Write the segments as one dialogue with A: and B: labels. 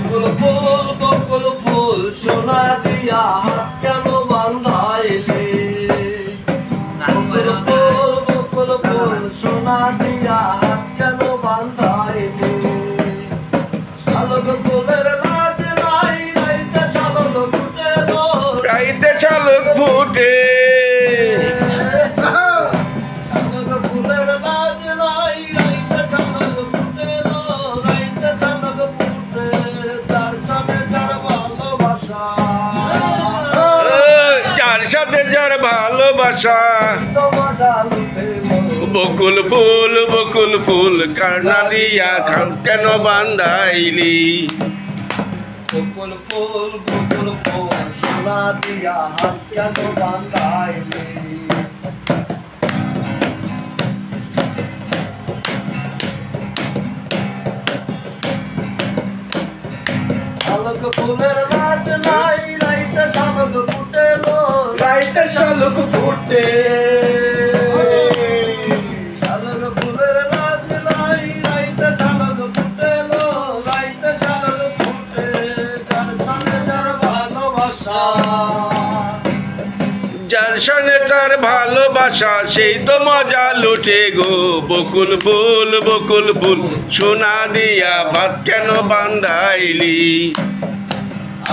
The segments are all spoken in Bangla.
A: বকুল ফুল সোনা দিয়া হাত কেন বান্ধাইলি? বকুল ফুল সোনা দিয়া হাত কেন বান্ধাইলি? শালক ফুলের লাজ নাই, রাইতে শালক ফুটে লো,
B: রাইতে শালক ফুটে।
A: শালক ফুলের লাজ নাই, রাইতে শালক ফুটে লো, রাইতে শালক ফুটে। তার সাথে যার ভালোবাসা,
B: যার সাথে যার ভালোবাসা।
A: মজা লুটে
B: বকুল ফুল কান্না দিয়া খান কেন বান্ধাইলি?
A: বকুল ফুল সোনা দিয়া হাত কেন বান্ধাইলি? শালক ফুলের লাজ নাই, রাইতে শালক ফুটে লো, রাইতে শালক ফুটে। শালক ফুলের লাজ নাই, রাইতে শালক ফুটে লো, রাইতে শালক ফুটে। যার সাথে যার ভালোবাসা,
B: যার সাথে তার ভালোবাসা, সেই তো মজা লুটে গো। বকুল ফুল সোনা দিয়া ভাত কেন বান্ধাইলি?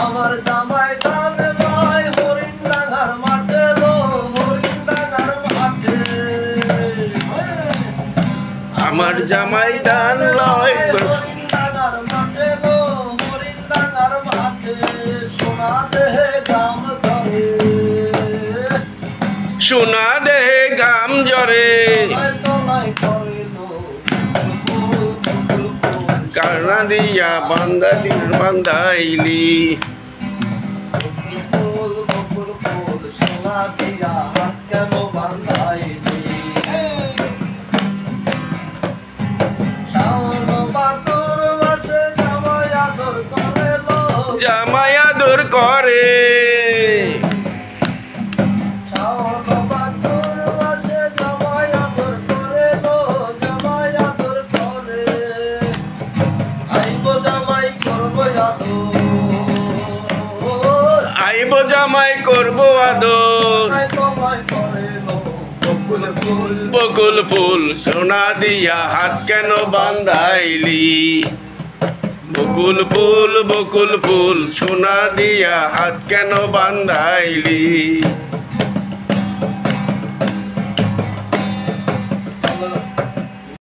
A: আমার জামাই ধান লয় হরিণ ডাঙার মাঠে লো, হরিণ ডাঙার মাঠে।
B: আমার জামাই ধান লয়
A: হরিণ ডাঙার মাঠে লো, হরিণ ডাঙার মাঠে। সোনা দেহে গাম ধরে,
B: সোনা দেহে ঘাম জরে।
A: তলায় করিল
B: কান্না দিয়া বান্ধাইলি।
A: বকুল ফুল সোনা দিয়া হাত কেন বান্ধাইলি? শাওন বাদর মাসে জামাই আদর করে লো,
B: জামাই আদর করে।
A: শাওন বাদর মাসে জামাই আদর করে লো, জামাই আদর করে। আইব জামাই করব আদর,
B: আইব জামাই করব আদর।
A: তোমায় করে লো
B: বকুল ফুল সোনা দিয়া হাত কেন বান্ধাইলি? বকুল ফুল সোনা দিয়া হাত কেন বান্ধাইলি?